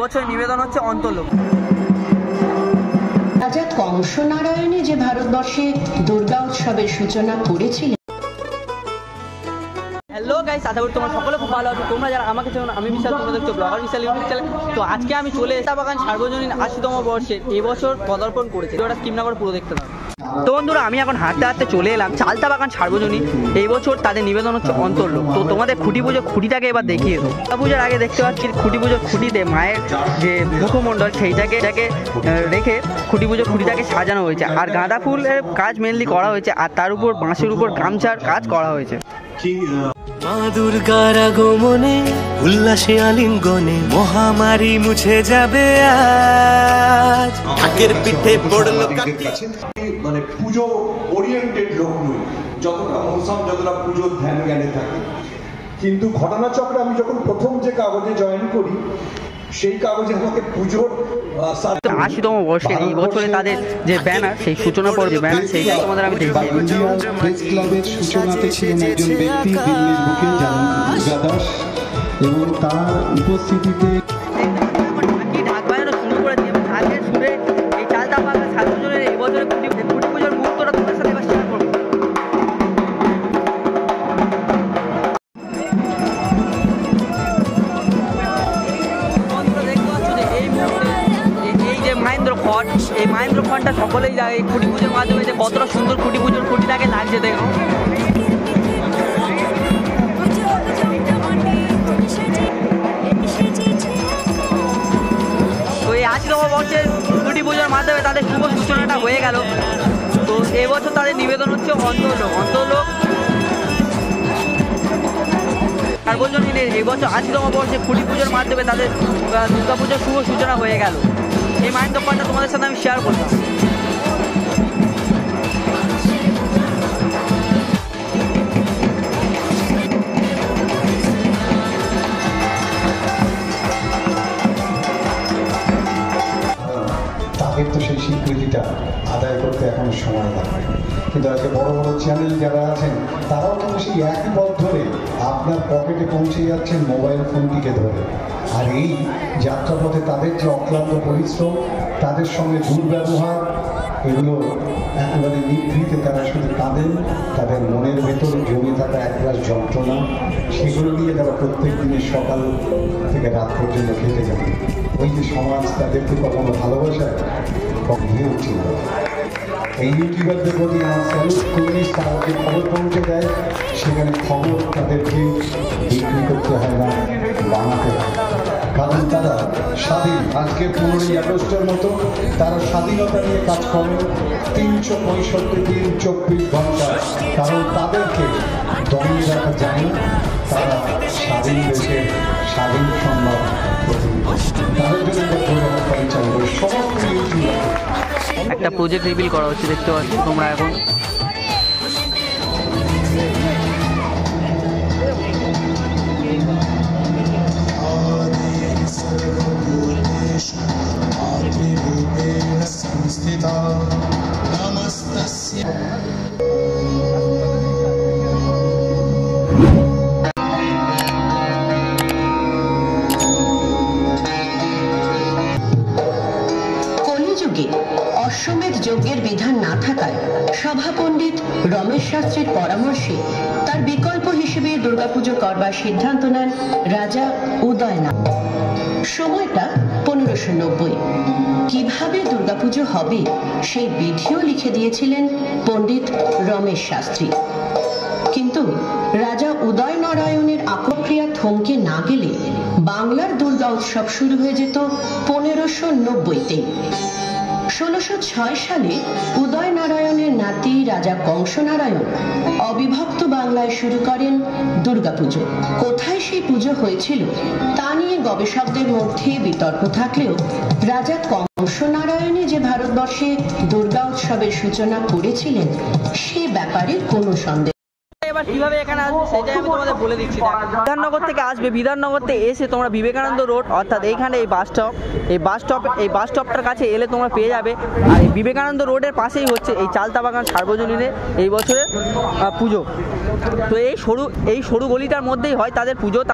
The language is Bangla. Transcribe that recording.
এবছর নিবেদন হচ্ছে অন্তর্লোক। রাজা কংস নারায়ণী যে ভারতবর্ষে দুর্গা উৎসবের সূচনা করেছিলেন। হ্যালো গাইস, আশা করি তোমরা সকলে খুব ভালো আছো। তোমরা যারা আমাকে চেনো, আমি বিশাল, তোমরা দেখছো ব্লগার বিশাল ইউটিউব চ্যানেল। তো আজকে আমি চলে চালতাবাগান সার্বজনীন 80তম বর্ষের এবছর পদার্পণ করেছে। ওটা স্কিপ না করে পুরো দেখতে পাবো। তো বন্ধুরা, আমি এখন হাঁটতে হাঁটতে চলে এলাম চালতাবাগান সার্বজনীন। এই বছর তাদের নিবেদন হচ্ছে অন্তর্লোক। তো তোমাদের খুঁটি পুজোর খুঁটিটাকে এবার দেখিয়ে দেবো। পুজোর আগে দেখতে পাচ্ছি খুঁটি পুজোর খুঁটিতে মায়ের যে মুখমণ্ডল সেইটাকে রেখে খুঁটি পুজোর খুঁটিটাকে সাজানো হয়েছে। আর গাঁদা ফুলের কাজ মেনলি করা হয়েছে, আর তার উপর বাঁশের উপর গামছার কাজ করা হয়েছে। মা দুর্গার আগমনে উল্লাসে আলিঙ্গনে মহামারী মুছে যাবে আজ। ঢাকের পিঠে পড়লো কাছে। মানে পুজো ওরিয়েন্টেড লোক নই, যতটা মৌসুম, যতটা পুজোর ধ্যান জ্ঞানে থাকে। কিন্তু ঘটনাচক্রে আমি যখন প্রথম যে কাগজে জয়েন করি, সেই কাগজে আমাকে পুজোর 80তম বর্ষের এই বছরে তাদের যে ব্যানার, সেই সূচনা পর্ব যে ব্যানার, সেইটা তোমাদের আমি দেখিয়ে দিই। প্রেস ক্লাবের সূচনাতে ছিলেন একজন ব্যক্তি, দিল্লির বুকে যান দুর্গা দাস, এবং তার উপস্থিতিতে ঢাক বাজানো শুরু করে দিয়ে ঢাকের সুরে এই চালতাবাগান সার্বজনীন এই বছরে খুঁটি পুজোর মুহূর্তটা তোমাদের সাথে এবার শেয়ার করবো। এই মহেন্দ্র খড়টা সকলেই যায় এই খুঁটি পুজোর মাধ্যমে, যে কতটা সুন্দর খুঁটি পুজোর খুঁটিটাকে লাগছে দেখো। তো এই 80তম বর্ষের খুঁটি পুজোর মাধ্যমে তাদের শুভ সূচনাটা হয়ে গেল। তো এবছর তাদের নিবেদন হচ্ছে অন্তর্লোক সার্বজনীনের এই বছর 80তম বর্ষে খুঁটি পুজোর মাধ্যমে তাদের দুর্গা পুজোর শুভ সূচনা হয়ে গেল। এই মায়ের দোকানটা তোমাদের সাথে আমি শেয়ার করলাম। তাদের তো সেই স্বীকৃতিটা আদায় করতে এখনো সময় লাগবে। কিন্তু আজকে বড় বড় চ্যানেল যারা আছেন, তারাও কিন্তু সেই একই পথ ধরে আপনার পকেটে পৌঁছে যাচ্ছেন মোবাইল ফোনটিকে ধরে। আর এই যাত্রাপথে তাদের যে অক্লান্ত পরিশ্রম, তাদের সঙ্গে দুর্ব্যবহার, এগুলো একেবারে নিভৃতে তারা শুধু কাঁদেন। তাদের মনের ভেতরে জমে থাকা এক গ্লাস যন্ত্রণা, সেগুলো নিয়ে তারা প্রত্যেক দিনের সকাল থেকে রাত পর্যন্ত খেটে যান। ওই যে সমাজ তাদেরকে কখনো ভালোবাসায় কখনো উঠছিল। এই ইউটিউবারদের প্রতি আমার স্যালুট করি। তারা যে খবর পৌঁছে দেয়, সেখানে খবর তাদেরকে বিক্রি করতে হয় না, বানাতে হয়। কারণ তারা স্বাধীন। আজকে 15ই আগস্টের মতো তারা স্বাধীনতা নিয়ে কাজ করেন 365 দিন 24 ঘন্টা। কারণ তাদেরকে দমিয়ে রাখা যায় না। তারা স্বাধীন দেশের স্বাধীন সংবাদ প্রতিনিধি। তাদের জন্য প্রধানকারী চাইবে সমস্ত ইউটিউবার। একটা প্রজেক্ট রিভিল করা হচ্ছে, দেখতে পাচ্ছ তোমরা এখন। অশ্বমেধ যজ্ঞের বিধান না থাকায় সভা পণ্ডিত রমেশ শাস্ত্রীর পরামর্শে তার বিকল্প হিসেবে দুর্গাপুজো করবার সিদ্ধান্ত নেন রাজা উদয়নাথ। সময়টা 1590। কিভাবে দুর্গাপুজো হবে সেই বিধিও লিখে দিয়েছিলেন পণ্ডিত রমেশ শাস্ত্রী। কিন্তু রাজা উদয় নারায়ণের প্রক্রিয়া থমকে না গেলে বাংলার দুর্গা উৎসব শুরু হয়ে যেত 1590-তে। 1606 সালে উদয় নারায়ণের নাতি রাজা কংস নারায়ণ অবিভক্ত বাংলায় শুরু করেন দুর্গাপুজো। কোথায় সেই পুজো হয়েছিল তা নিয়ে গবেষকদের মধ্যে বিতর্ক থাকলেও রাজা কংস নারায়ণী যে ভারতবর্ষে দুর্গা উৎসবের সূচনা করেছিলেন, সে ব্যাপারে কোনো সন্দেহ। এবার কিভাবে এখানে আসবে সেটাই আমি তোমাদের বলে দিচ্ছি। বিধাননগর থেকে আসবে, বিধাননগর থেকে এসে তোমরা বিবেকানন্দ রোড, অর্থাৎ এইখানে এই বাস স্টপটার কাছে এলে তোমরা পেয়ে যাবে। আর এই বিবেকানন্দ রোডের পাশেই হচ্ছে এই চালতাবাগান সার্বজনীনের এই বছরের পুজো। তো এই সরু গলিটার মধ্যেই হয় তাদের পুজো।